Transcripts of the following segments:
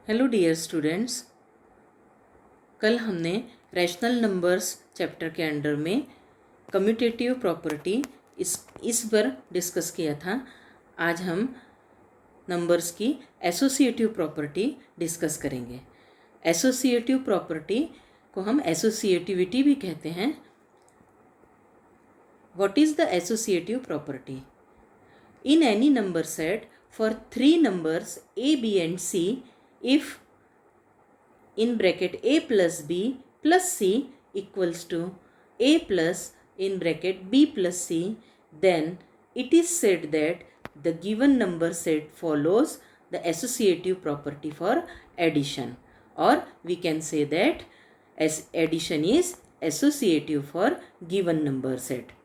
Hello dear students, कल हमने rational numbers chapter के अंडर में कम्यूटेटिव प्रॉपर्टी इस पर डिस्कस किया था। आज हम नंबर्स की एसोसिएटिव प्रॉपर्टी डिस्कस करेंगे। एसोसिएटिव प्रॉपर्टी को हम एसोसिएटिविटी भी कहते हैं। What is the associative property? In any number set for three numbers a, b and c, if in bracket a plus b plus c equals to a plus in bracket b plus c, then it is said that the given number set follows the associative property for addition, or we can say that as addition is associative for given number set.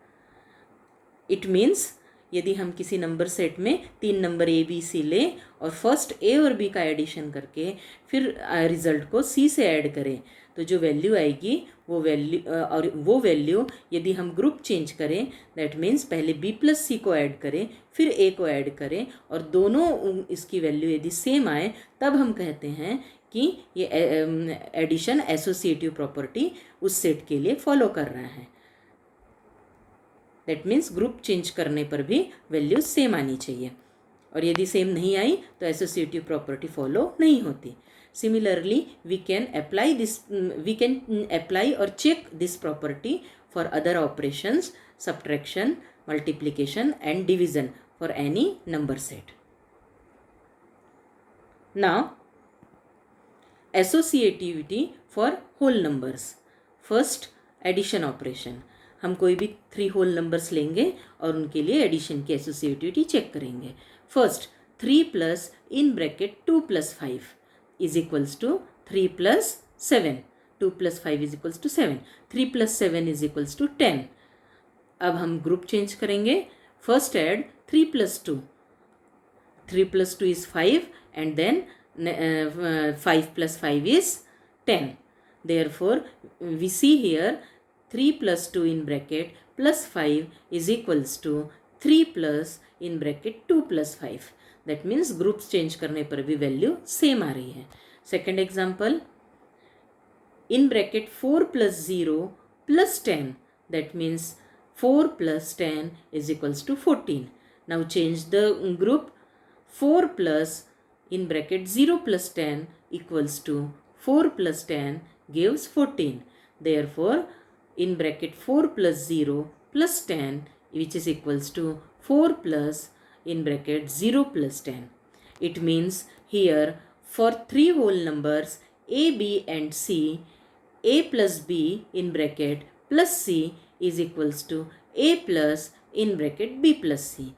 It means यदि हम किसी number set में तीन number A B C लें और first A और B का addition करके फिर रिज़ल्ट को सी से ऐड करें, तो जो वैल्यू आएगी वो वैल्यू यदि हम ग्रुप चेंज करें, दैट मीन्स पहले बी प्लस सी को ऐड करें फिर ए को ऐड करें और दोनों इसकी वैल्यू यदि सेम आए, तब हम कहते हैं कि ये एडिशन एसोसिएटिव प्रॉपर्टी उस सेट के लिए फॉलो कर रहा है। दैट मीन्स ग्रुप चेंज करने पर भी वैल्यूज सेम आनी चाहिए, और यदि सेम नहीं आई तो एसोसिएटिव प्रॉपर्टी फॉलो नहीं होती। सिमिलरली वी कैन अप्लाई और check this property for other operations, subtraction, multiplication and division for any number set. Now associativity for whole numbers. First, addition operation. हम कोई भी थ्री होल नंबर्स लेंगे और उनके लिए एडिशन की एसोसिएटिविटी चेक करेंगे। First, 3 plus in bracket 2 plus 5 is equals to 3 plus 7। 2 plus 5 is equals to 7। 3 plus 7 is equals to 10। अब हम ग्रुप चेंज करेंगे। First add 3 plus 2। 3 plus 2 is 5 and then 5 plus 5 is 10. Therefore, we see here 3 plus 2 in bracket plus 5 is equals to 3 plus in bracket 2 plus 5. That means groups change करने पर भी value same आ रही है। Second example, in bracket 4 plus 0 plus 10. That means 4 plus 10 is equals to 14. Now change the group. 4 plus in bracket 0 plus 10 equals to 4 plus 10 gives 14. Therefore, in bracket 4 plus 0 plus 10, which is equals to 4 plus in bracket 0 plus 10. It means here for three whole numbers a, b and c, a plus b in bracket plus c is equals to a plus in bracket b plus c.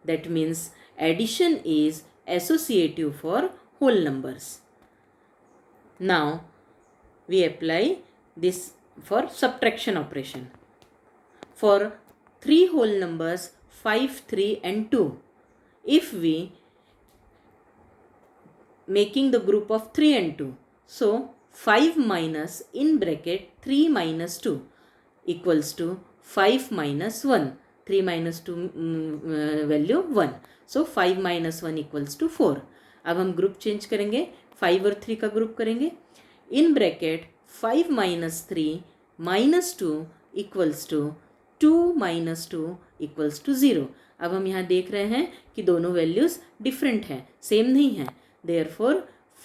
That means addition is associative for whole numbers. Now we apply this for subtraction operation. For three whole numbers 5, 3 and 2, if we making the group of 3 and 2, so 5 minus in bracket 3 minus 2 equals to 5 minus 1. 3 minus 2 value 1. So 5 minus 1 equals to 4. अब हम group change करेंगे, 5 और 3 का group करेंगे। In bracket 5 minus 3 minus 2 equals to 2 minus 2 equals to 0. अब हम यहाँ देख रहे हैं कि दोनों वैल्यूज़ डिफरेंट हैं, सेम नहीं हैं। Therefore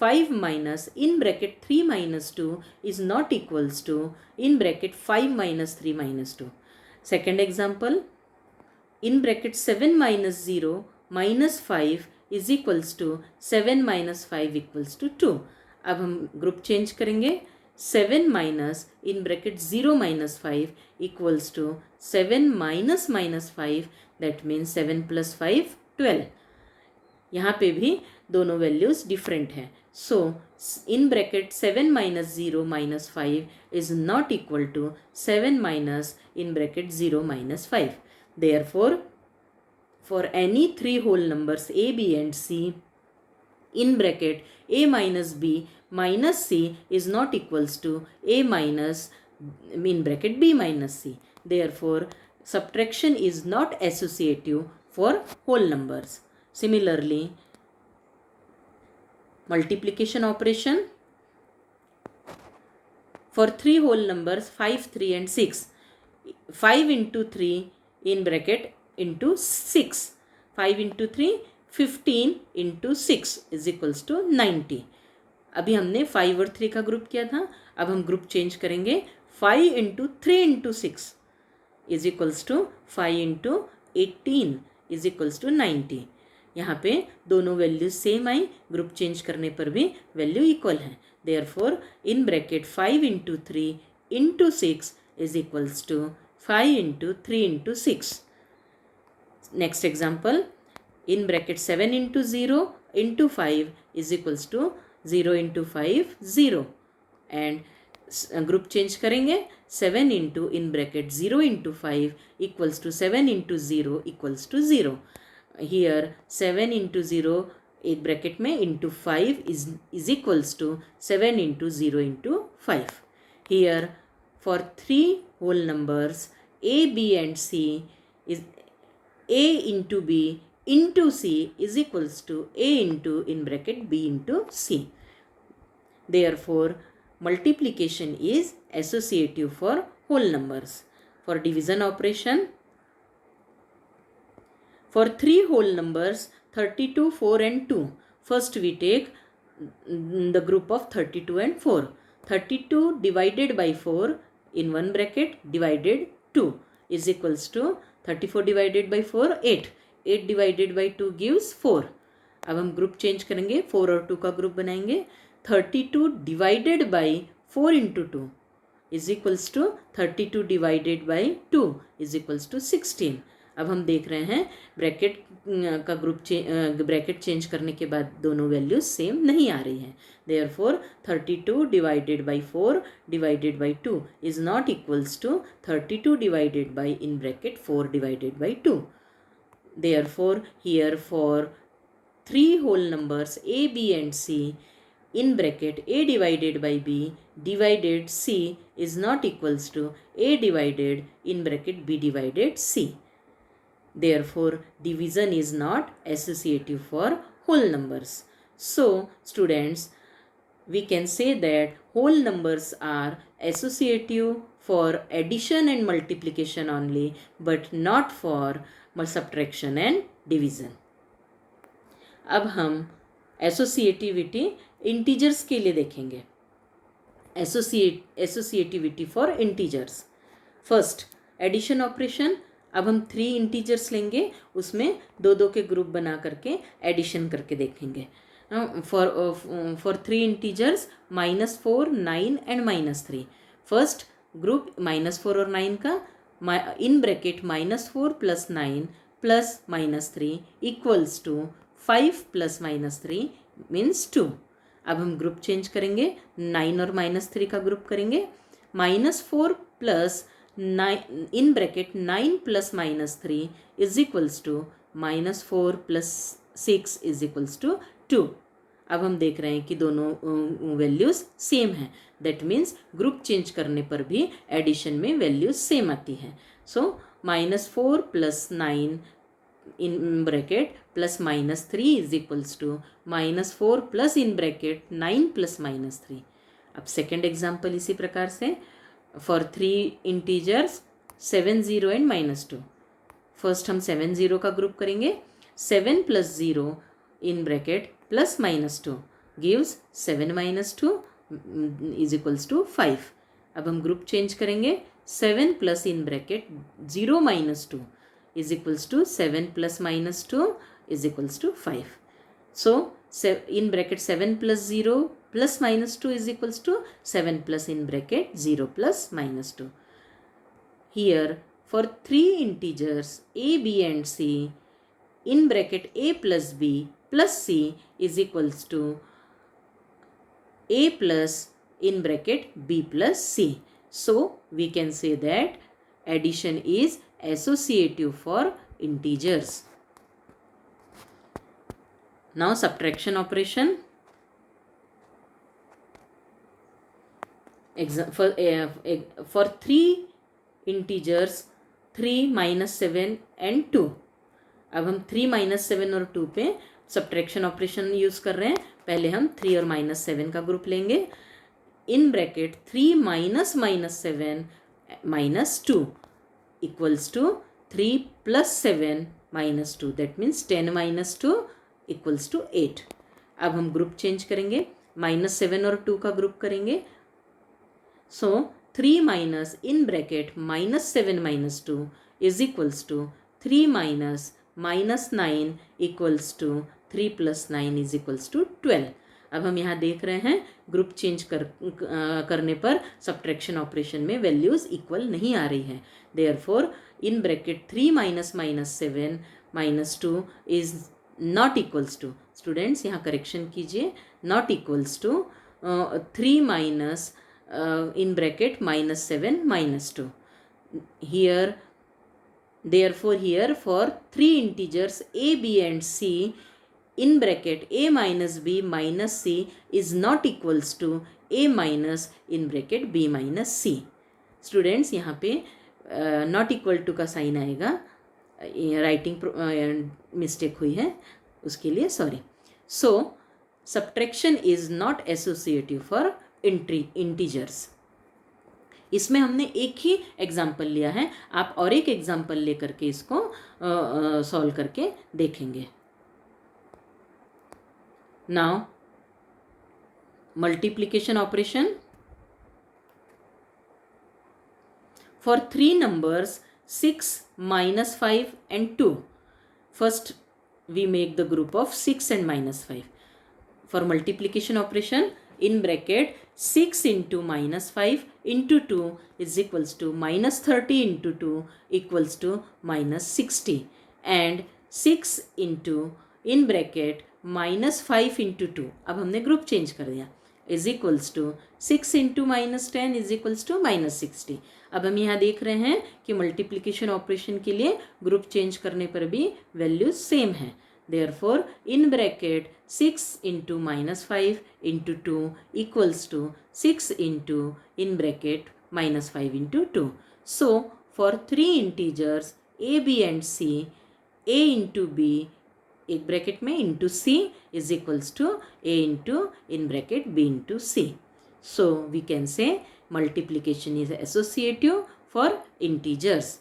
5 minus in bracket 3 minus 2 is not equals to in bracket 5 minus 3 minus 2. Second example, in bracket 7 minus 0 minus 5 is equals to 7 minus 5 equals to 2. अब हम ग्रुप चेंज करेंगे। 7 minus in bracket 0 minus 5 equals to 7 minus minus 5. That means 7 plus 5 12. यहाँ पे भी दोनों values different हैं। सो in bracket 7 minus 0 minus 5 is not equal to 7 minus in bracket 0 minus 5. Therefore, for any three whole numbers a, b and c, in bracket a minus b minus c is not equals to a minus in bracket b minus c. Therefore, subtraction is not associative for whole numbers. Similarly, multiplication operation for three whole numbers 5, 3 and 6. 5 into 3 in bracket into 6. 5 into 3 15 into 6 is equals to 90. अभी हमने 5 और 3 का group किया था, अब हम group change करेंगे. 5 into 3 into 6 is equals to 5 into 18 is equals to 90. यहाँ पे दोनों वैल्यूज सेम आई, ग्रुप चेंज करने पर भी वैल्यू इक्वल है. Therefore in bracket 5 into 3 into 6 is equals to 5 into 3 into 6. Next example, in bracket 7 into 0 into 5 is equals to 0 into 5 0. And group change करेंगे. 7 into in bracket 0 into 5 equals to 7 into 0 equals to 0. Here 7 into 0 एक bracket में into 5 is equals to 7 into 0 into 5. Here for three whole numbers a, b and c is a into b into c is equals to a into in bracket b into c. Therefore multiplication is associative for whole numbers. For division operation, for three whole numbers 32, 4 and 2. First we take the group of 32 and 4. 32 divided by 4 in one bracket divided 2 is equals to 34 divided by 4 8. 8 divided by 2 gives 4. अब हम group change करेंगे, 4 और 2 का group बनाएंगे. 32 divided by 4 into 2 is equals to 32 divided by 2 is equals to 16. अब हम देख रहे हैं ब्रैकेट का ब्रैकेट चेंज करने के बाद दोनों वैल्यूज सेम नहीं आ रही हैं. Therefore 32 divided by 4 divided by 2 is not equals to 32 divided by in bracket 4 divided by 2. Therefore here for three whole numbers a, b and c in bracket a divided by b divided c is not equals to a divided in bracket b divided c. Therefore division is not associative for whole numbers. So students, we can say that whole numbers are associative for addition and multiplication only, but not for subtraction and division. अब हम associativity integers के लिए देखेंगे. Associativity for integers. First addition operation. अब हम 3 integers लेंगे, उसमें 2 के ग्रुप बना करके एडिशन करके देखेंगे. For 3 integers -4, 9 and -3. First group -4 और 9 का in bracket -4 + 9 + -3 equals to 5 + -3 means 2. अब हम ग्रुप चेंज करेंगे, 9 और -3 का ग्रुप करेंगे. -4 + 9 in bracket 9 + -3 is equals to -4 + 6 is equals to 2. अब हम देख रहे हैं कि दोनों वैल्यूज सेम हैं. दैट मीन्स ग्रुप चेंज करने पर भी एडिशन में वैल्यूज सेम आती हैं. सो -4 + 9 in bracket plus -3 is equals to -4 plus in bracket 9 plus -3. अब सेकेंड एग्जाम्पल इसी प्रकार से फॉर 3 इंटीजर्स 7, 0 एंड -2. फर्स्ट हम 7, 0 का ग्रुप करेंगे. 7 + 0 in bracket plus -2 gives 7 - 2 is equals to 5. अब हम ग्रुप चेंज करेंगे. 7 plus in bracket 0 - 2 is equals to 7 plus -2 is equals to 5. So in bracket 7 plus 0 plus -2 is equals to 7 plus in bracket 0 plus -2. Here for 3 integers a, b and c in bracket a plus b plus c is equals to a plus in bracket b plus c. So we can say that addition is associative for integers. Now subtraction operation. For 3 integers 3, -7 and 2. अब हम 3, -7 और 2 पे subtraction operation use कर रहे हैं। पहले हम 3 और -7 का ग्रुप लेंगे। In bracket 3 minus -7 -2 equals to 3 + 7 -2, that means 10 - 2 equals to 8। अब हम ग्रुप चेंज करेंगे, -7 और 2 का ग्रुप करेंगे। So 3 minus in bracket -7 -2 is equals to 3 minus -9 equals to 3 + 9 is equals to 12। अब हम यहाँ देख रहे हैं ग्रुप चेंज करने पर सब्ट्रैक्शन ऑपरेशन में वैल्यूज़ इक्वल नहीं आ रही हैं। Therefore in bracket 3 minus -7 -2 is not equals to, students यहाँ करेक्शन कीजिए, not equals to 3 minus in bracket -7 -2. Here, therefore here for 3 integers a, b and c in bracket a minus b minus c is not equals to a minus in bracket b minus c. Students यहाँ पे not equal to का sign आएगा, writing mistake हुई है, उसके लिए sorry. So subtraction is not associative for integers. इसमें हमने एक ही एग्जाम्पल लिया है, आप और एक एग्जाम्पल लेकर के इसको सॉल्व करके देखेंगे। Now multiplication operation for 3 numbers 6 -5 and 2. First we make the group of 6 and -5. For multiplication operation, in bracket 6 into -5 into 2 is equals to -30 into 2 equals to -60, and 6 into in bracket -5 into 2, अब हमने group change कर दिया, is equals to 6 into -10 is equals to -60। अब हम यहाँ देख रहे हैं कि मल्टीप्लिकेशन ऑपरेशन के लिए ग्रुप चेंज करने पर भी वैल्यूज सेम है। Therefore, in bracket 6 into -5 into 2 equals to 6 into in bracket -5 into 2. So, for 3 integers a, b and c, a into b एक ब्रैकेट में into c is equals to a into in bracket b into c. So, we can say multiplication is associative for integers.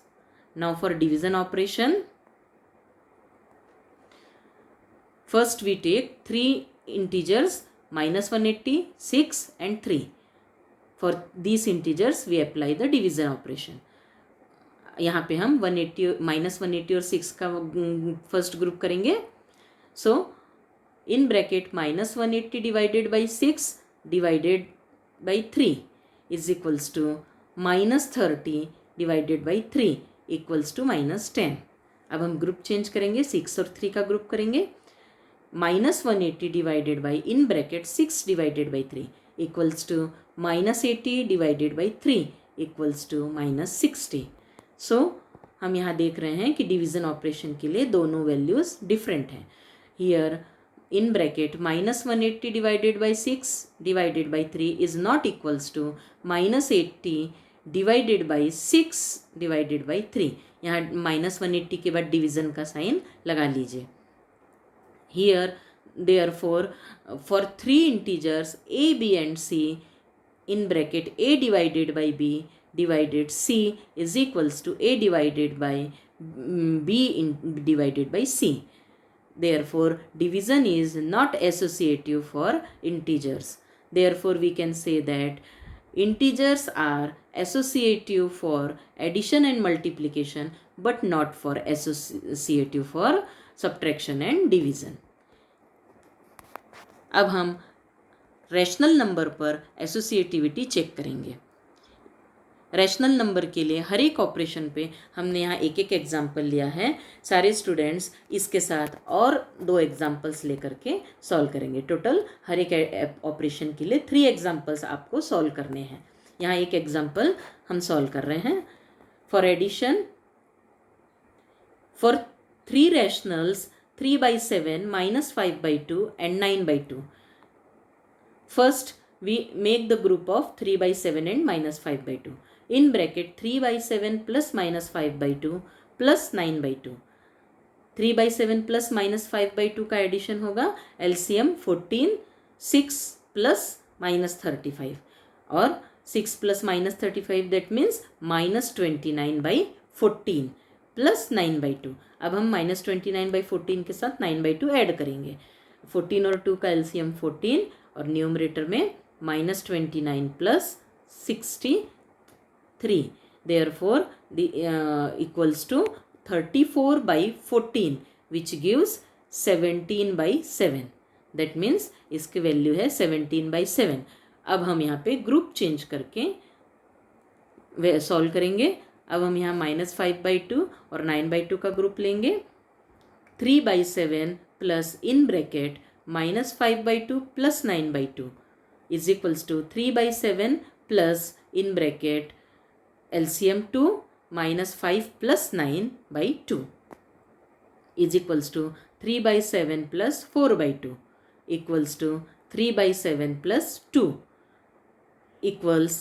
Now, for division operation, first we take 3 integers -180, 6 and 3. For these integers we apply the division operation. यहाँ पे हम -180 और 6 का first group करेंगे। So in bracket -180 divided by 6 divided by 3 is equals to -30 divided by 3 equals to -10। अब हम group change करेंगे, 6 और 3 का ग्रुप करेंगे। -180 divided by in bracket 6 divided by 3 equals to -80 divided by 3 equals to -60। So हम यहाँ देख रहे हैं कि डिवीज़न ऑपरेशन के लिए दोनों वैल्यूज़ डिफरेंट हैं। Here in bracket -180 divided by 6 divided by 3 is not equals to -80 divided by 6 divided by 3। यहाँ -180 के बाद डिवीज़न का साइन लगा लीजिए। Here, therefore, for 3 integers a, b and c, in bracket a divided by b divided c is equals to a divided by b divided by c. Therefore, division is not associative for integers. Therefore, we can say that integers are associative for addition and multiplication, but not for associative for subtraction and division. अब हम rational number पर associativity check करेंगे। Rational number के लिए हर एक operation पे हमने यहाँ एक एक एग्जाम्पल लिया है। सारे स्टूडेंट्स इसके साथ और 2 एग्जाम्पल्स लेकर के सॉल्व करेंगे। टोटल हर एक ऑपरेशन के लिए 3 एग्जाम्पल्स आपको सॉल्व करने हैं। यहाँ एक एग्जाम्पल हम सॉल्व कर रहे हैं। For addition, for 3 rationals 3/7 -5/2 and 9/2. First we make the group of 3/7 and -5/2. In bracket 3/7 plus -5/2 plus 9/2. 3/7 plus -5/2 का एडिशन होगा, एलसीएम 14, 6 प्लस -35 और 6 प्लस -35 दैट मीन्स -29/14 प्लस 9/2। अब हम -29/14 के साथ 9/2 ऐड करेंगे। 14 और 2 का एलसीएम 14 और न्यूमरेटर में -29 plus 63, therefore the equals to 34/14 which gives 17/7, that means इसकी वैल्यू है 17/7। अब हम यहाँ पे ग्रुप चेंज करके सॉल्व करेंगे। अब हम यहाँ -5/2 और 9/2 का ग्रुप लेंगे। 3/7 plus in bracket -5/2 plus 9/2 is equals to 3/7 plus in bracket LCM 2 -5 plus 9/2 is equals to 3/7 plus 4/2 equals to 3/7 plus 2 equals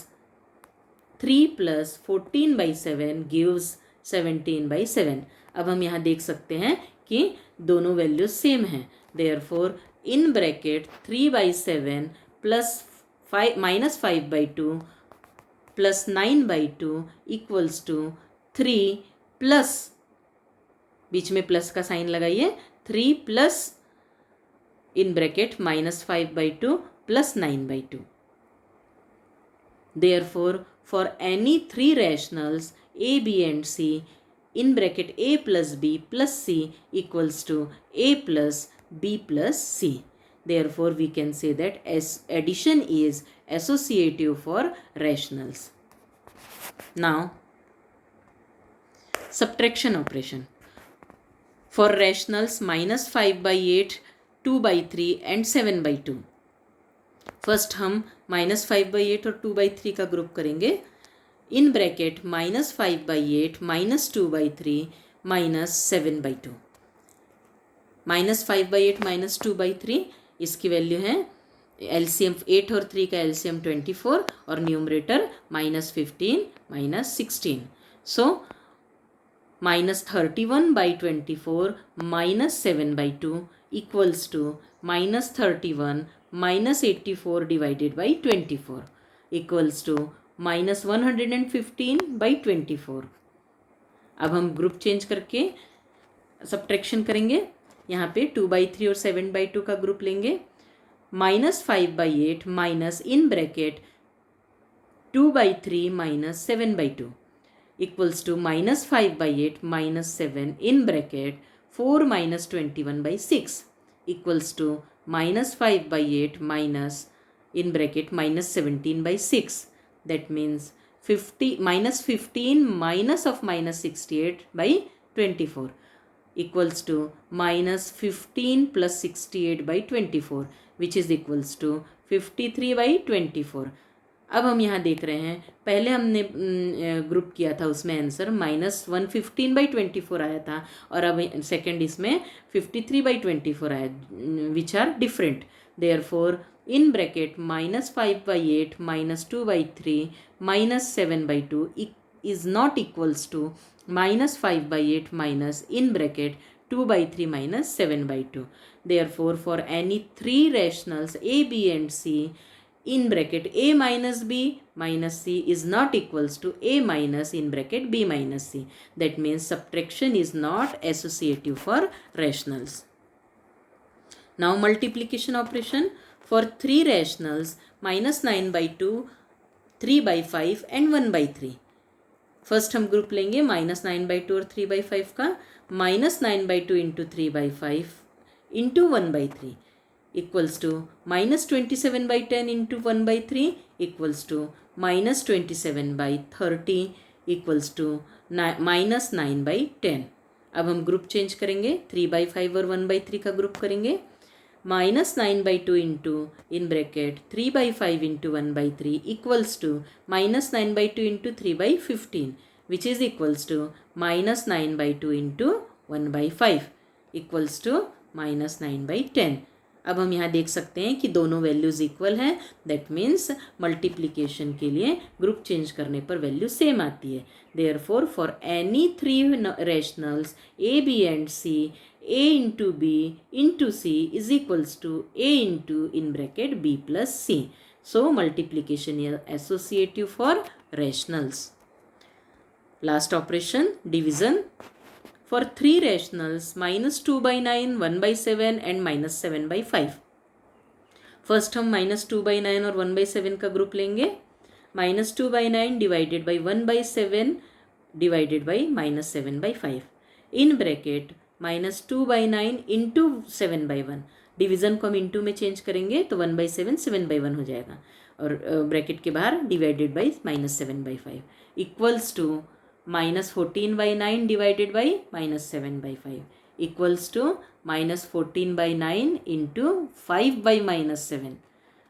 3 plus 14/7 gives 17/7। अब हम यहाँ देख सकते हैं कि दोनों वैल्यूज सेम हैं, therefore in bracket 3/7 plus -5/2 plus 9/2 equals to 3 plus, बीच में प्लस का साइन लगाइए, 3 plus in bracket -5/2 plus 9/2। Therefore for any 3 rationals A, B and C in bracket A plus B plus C equals to A plus B plus C. Therefore we can say that addition is associative for rationals. Now subtraction operation for rationals -5/8, 2/3 and 7/2। First हम -5/8 और 2/3 का group करेंगे। इन bracket -5/8 -2/3 -7/2। -5/8 -2/3 इसकी value है LCM 8 और 3 का LCM 24 और numerator -15 -16। So -31/24 -7/2 equals to -31 -84 divided by 24 equals to -115/24। अब हम ग्रुप चेंज करके सब्ट्रैक्शन करेंगे। यहाँ पे 2/3 और 7/2 का ग्रुप लेंगे। -5/8 minus in bracket 2/3 - 7/2 equals to -5/8 - 7 in bracket 4 - 21/6 equals to -5/8 minus in bracket -17/6. That means 15 minus of -68/24 equals to -15 plus 68/24 which is equals to 53/24। अब हम यहाँ देख रहे हैं, पहले हमने ग्रुप किया था उसमें आंसर -115/24 आया था और अब सेकंड इसमें 53/24 आया, which are different. Therefore in bracket -5/8 -2/3 -7/2 is not equals to -5/8 minus in bracket 2/3 - 7/2. Therefore for any 3 rationals A, B and C in bracket A minus B minus C is not equals to A minus in bracket B minus C. That means subtraction is not associative for rationals. Now multiplication operation for 3 rationals -9/2, 3/5 and 1/3. First हम group लेंगे -9/2 और 3/5 का। -9/2 into 3/5 into 1/3 equals to -27/10 into 1/3 equals to -27/30 equals to -9/10। अब हम group change करेंगे, 3/5 और 1/3 का group करेंगे। -9/2 into in bracket 3/5 into 1/3 equals to -9/2 into 3/15 which is equals to -9/2 into 1/5 equals to -9/10। अब हम यहाँ देख सकते हैं कि दोनों वैल्यूज़ इक्वल हैं, दैट मीन्स मल्टीप्लिकेशन के लिए ग्रुप चेंज करने पर वैल्यू सेम आती है। Therefore for any three rationals A B and C, a into b into c is equals to a into in bracket b plus c. So multiplication is associative for rationals. Last operation, division. For three rationals minus 2 by 9, 1 by 7 and minus 7 by 5. First हम minus 2 by 9 और 1 by 7 का group लेंगे. Minus 2 by 9 divided by 1 by 7 divided by minus 7 by 5 in bracket minus 2 by 9 into 7 by 1. Division को हम into में change करेंगे तो 1 by 7 7 by 1 हो जाएगा और ब्रैकेट के बाहर divided by minus 7 by 5 equals to minus 14 by 9 divided by minus 7 by 5 equals to minus 14 by 9 into 5 by minus 7.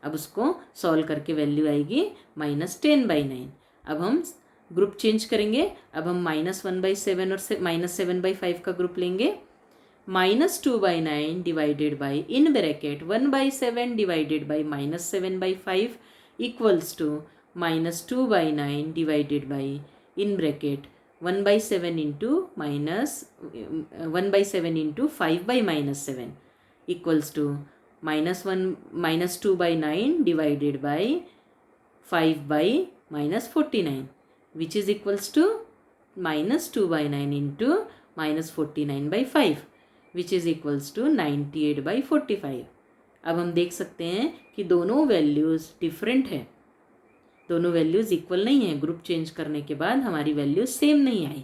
अब उसको सॉल्व करके वैल्यू आएगी माइनस 10 by 9. अब हम ग्रुप चेंज करेंगे. अब हम माइनस 1 by 7 और माइनस 7 by 5 का ग्रुप लेंगे. Minus 2 by 9 divided by in bracket 1 by 7 divided by minus 7 by 5 equals to minus 2 by 9 divided by in bracket 1 by 7 into minus 1 by 7 into 5 by minus 7 equals to minus 2 by 9 divided by 5 by minus 49 which is equals to minus 2 by 9 into minus 49 by 5 which is equals to 98 by 45. अब हम देख सकते हैं कि दोनों values different है, दोनों values equal नहीं है. ग्रुप चेंज करने के बाद हमारी वैल्यू सेम नहीं आई.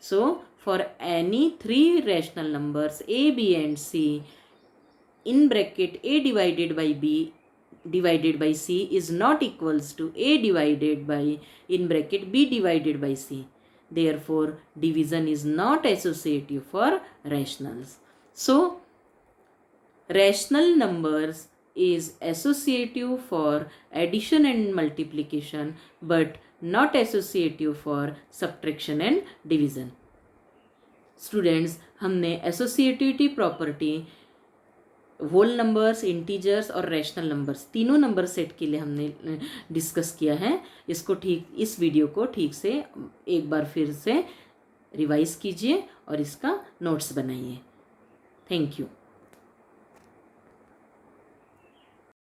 So for any three rational numbers A B and C in bracket a divided by b divided by c is not equals to a divided by in bracket b divided by c. Therefore division is not associative for rationals. So rational numbers is associative for addition and multiplication but not associative for subtraction and division. Students, हमने associativity property whole numbers, integers और rational numbers तीनों number set के लिए हमने discuss किया है. इसको इस वीडियो को ठीक से एक बार फिर से रिवाइज कीजिए और इसका नोट्स बनाइए. Thank you.